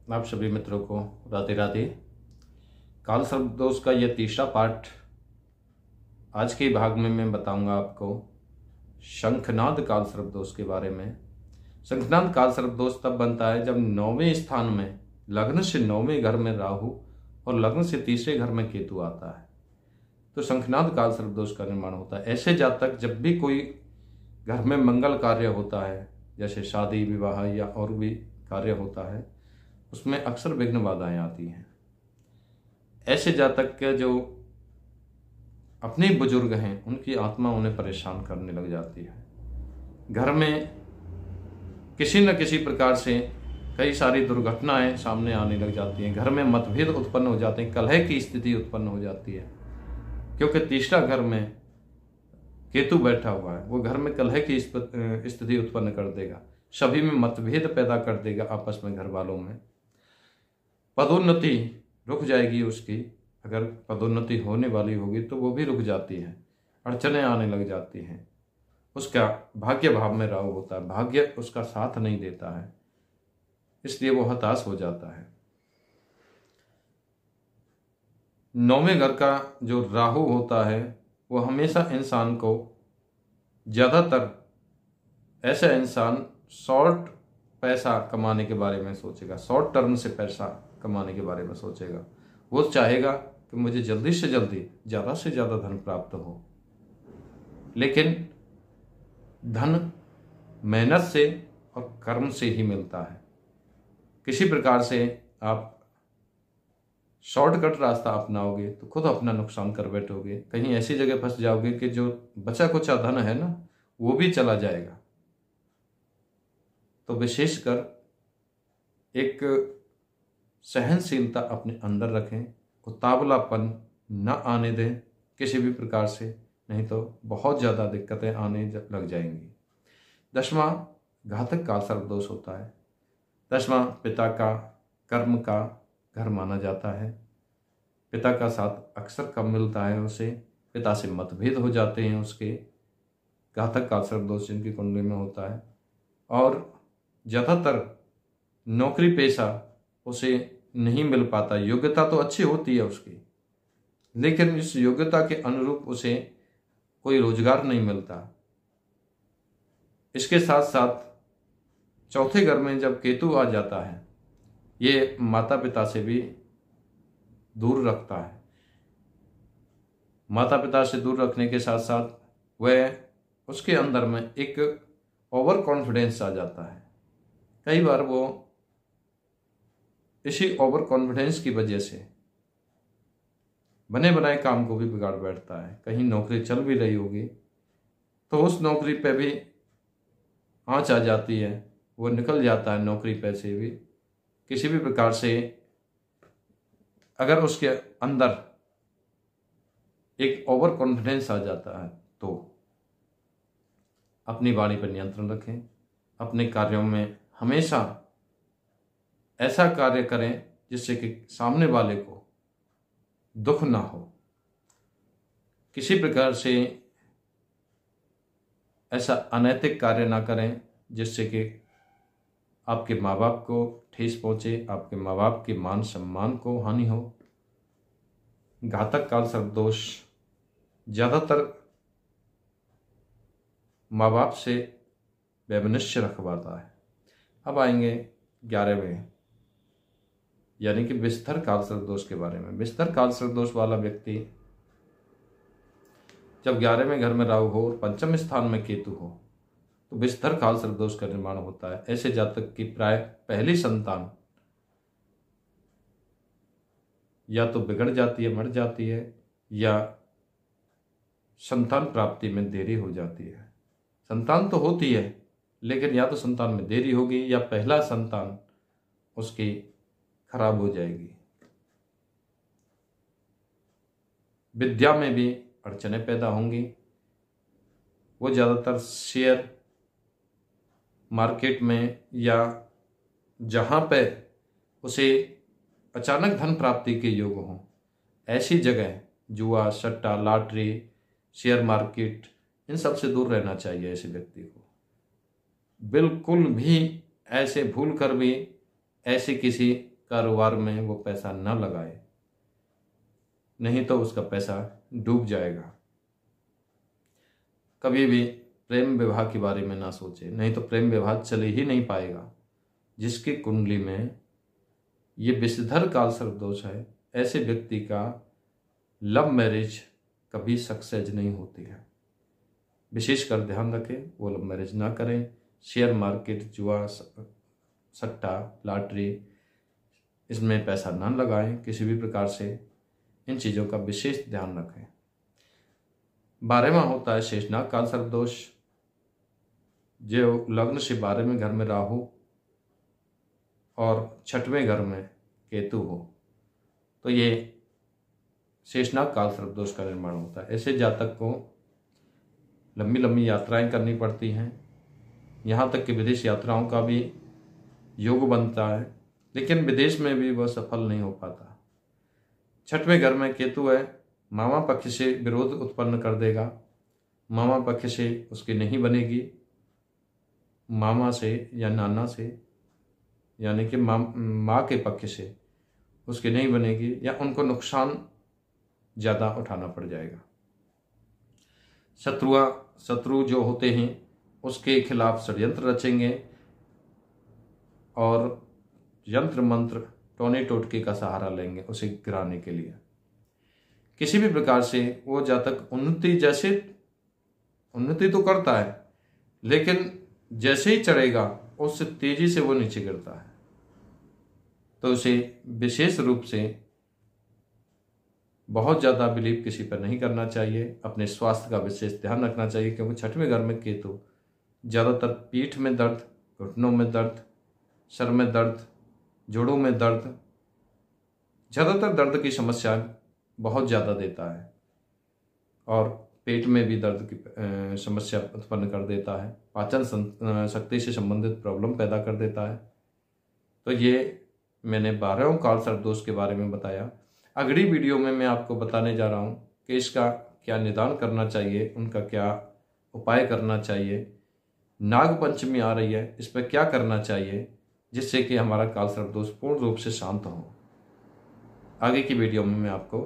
आप सभी मित्रों को राधे राधे। काल सर्प दोष का यह तीसरा पार्ट आज के भाग में मैं बताऊंगा आपको शंखनाद काल सर्प दोष के बारे में। शंखनाद काल सर्प दोष तब बनता है जब 9वें स्थान में लग्न से 9वें घर में राहु और लग्न से तीसरे घर में केतु आता है, तो शंखनाद काल सर्प दोष का निर्माण होता है। ऐसे जातक जब भी कोई घर में मंगल कार्य होता है, जैसे शादी विवाह या और भी कार्य होता है, उसमें अक्सर विघ्न बाधाएं आती हैं। ऐसे जातक के जो अपने बुजुर्ग हैं उनकी आत्मा उन्हें परेशान करने लग जाती है। घर में किसी न किसी प्रकार से कई सारी दुर्घटनाएं सामने आने लग जाती हैं। घर में मतभेद उत्पन्न हो जाते हैं, कलह की स्थिति उत्पन्न हो जाती है, क्योंकि तीसरा घर में केतु बैठा हुआ है। वो घर में कलह की स्थिति उत्पन्न कर देगा, सभी में मतभेद पैदा कर देगा आपस में, घर वालों में। पदोन्नति रुक जाएगी उसकी, अगर पदोन्नति होने वाली होगी तो वो भी रुक जाती है, अड़चने आने लग जाती हैं। उसका भाग्य भाव में राहु होता है, भाग्य उसका साथ नहीं देता है, इसलिए वो हताश हो जाता है। 9वें घर का जो राहु होता है वो हमेशा इंसान को, ज्यादातर ऐसा इंसान शॉर्ट पैसा कमाने के बारे में सोचेगा, शॉर्ट टर्म से पैसा कमाने के बारे में सोचेगा। वो चाहेगा कि मुझे जल्दी से जल्दी ज़्यादा से ज़्यादा धन प्राप्त हो, लेकिन धन मेहनत से और कर्म से ही मिलता है। किसी प्रकार से आप शॉर्टकट रास्ता अपनाओगे तो खुद अपना नुकसान कर बैठोगे, कहीं ऐसी जगह फंस जाओगे कि जो बचा कुचा धन है ना वो भी चला जाएगा। तो विशेषकर एक सहनशीलता अपने अंदर रखें, उतावलापन न आने दें किसी भी प्रकार से, नहीं तो बहुत ज़्यादा दिक्कतें आने लग जाएंगी। 10वां घातक काल सर्प दोष होता है। 10वां पिता का कर्म का घर माना जाता है। पिता का साथ अक्सर कम मिलता है उसे, पिता से मतभेद हो जाते हैं उसके। घातक काल सर्प दोष जिनकी कुंडली में होता है, और ज़्यादातर नौकरी पेशा उसे नहीं मिल पाता। योग्यता तो अच्छी होती है उसकी, लेकिन इस योग्यता के अनुरूप उसे कोई रोजगार नहीं मिलता। इसके साथ साथ चौथे घर में जब केतु आ जाता है, ये माता पिता से भी दूर रखता है। माता पिता से दूर रखने के साथ साथ वह उसके अंदर में एक ओवर कॉन्फिडेंस आ जाता है। कई बार वो इसी ओवर कॉन्फिडेंस की वजह से बने बनाए काम को भी बिगाड़ बैठता है। कहीं नौकरी चल भी रही होगी तो उस नौकरी पे भी आंच आ जाती है, वो निकल जाता है नौकरी पे से भी। किसी भी प्रकार से अगर उसके अंदर एक ओवर कॉन्फिडेंस आ जाता है तो अपनी वाणी पर नियंत्रण रखें। अपने कार्यों में हमेशा ऐसा कार्य करें जिससे कि सामने वाले को दुख ना हो। किसी प्रकार से ऐसा अनैतिक कार्य ना करें जिससे कि आपके माँ बाप को ठेस पहुंचे, आपके माँ बाप के मान सम्मान को हानि हो। घातक काल सर्प दोष ज़्यादातर माँ बाप से वैमनस्य रखवाता है। अब आएंगे 11वें यानी कि विस्तर काल सर्प दोष के बारे में। विस्तर काल सर्प दोष वाला व्यक्ति जब 11वें घर में राहु हो और 5वें स्थान में केतु हो तो विस्तर काल सर्प दोष का निर्माण होता है। ऐसे जातक की प्राय पहली संतान या तो बिगड़ जाती है, मर जाती है, या संतान प्राप्ति में देरी हो जाती है। संतान तो होती है लेकिन या तो संतान में देरी होगी या पहला संतान उसकी खराब हो जाएगी। विद्या में भी अड़चने पैदा होंगी। वो ज़्यादातर शेयर मार्केट में या जहाँ पे उसे अचानक धन प्राप्ति के योग हों, ऐसी जगह जुआ, सट्टा, लॉटरी, शेयर मार्केट, इन सब से दूर रहना चाहिए ऐसे व्यक्ति को। बिल्कुल भी ऐसे भूल कर भी ऐसे किसी कारोबार में वो पैसा न लगाए, नहीं तो उसका पैसा डूब जाएगा। कभी भी प्रेम विवाह के बारे में ना सोचे, नहीं तो प्रेम विवाह चले ही नहीं पाएगा। जिसकी कुंडली में ये विषधर काल सर्प दोष है, ऐसे व्यक्ति का लव मैरिज कभी सक्सेस नहीं होती है। विशेषकर ध्यान रखें, वो लव मैरिज ना करें। शेयर मार्केट, जुआ, सट्टा, लॉटरी, इसमें पैसा ना लगाएं किसी भी प्रकार से। इन चीज़ों का विशेष ध्यान रखें। 12वां होता है शेषनाग काल सर्प दोष। जो लग्न से 12वें घर में राहु और 6वें घर में केतु हो, तो ये शेषनाग काल सर्प दोष का निर्माण होता है। ऐसे जातक को लंबी लंबी यात्राएं करनी पड़ती हैं, यहाँ तक कि विदेश यात्राओं का भी योग बनता है, लेकिन विदेश में भी वह सफल नहीं हो पाता। 6वें घर में केतु है, मामा पक्ष से विरोध उत्पन्न कर देगा। मामा पक्ष से उसकी नहीं बनेगी, मामा से या नाना से, यानी कि माँ के पक्ष से उसकी नहीं बनेगी, या उनको नुकसान ज़्यादा उठाना पड़ जाएगा। शत्रु जो होते हैं उसके खिलाफ षड्यंत्र रचेंगे और यंत्र मंत्र टोने टोटके का सहारा लेंगे उसे गिराने के लिए। किसी भी प्रकार से वो जातक उन्नति तो करता है, लेकिन जैसे ही चढ़ेगा उससे तेजी से वो नीचे गिरता है। तो उसे विशेष रूप से बहुत ज़्यादा बिलीव किसी पर नहीं करना चाहिए। अपने स्वास्थ्य का विशेष ध्यान रखना चाहिए, क्योंकि 6वें घर में केतु ज़्यादातर पीठ में दर्द, घुटनों में दर्द, सर में दर्द, जोड़ों में दर्द, ज़्यादातर दर्द की समस्या बहुत ज़्यादा देता है और पेट में भी दर्द की समस्या उत्पन्न कर देता है। पाचन शक्ति से संबंधित प्रॉब्लम पैदा कर देता है। तो ये मैंने 12वें काल सर्प दोष के बारे में बताया। अगली वीडियो में मैं आपको बताने जा रहा हूँ कि इसका क्या निदान करना चाहिए, उनका क्या उपाय करना चाहिए। नाग पंचमी आ रही है, इस पर क्या करना चाहिए जिससे कि हमारा काल सर्प दोष पूर्ण रूप से शांत हो। आगे की वीडियो में मैं आपको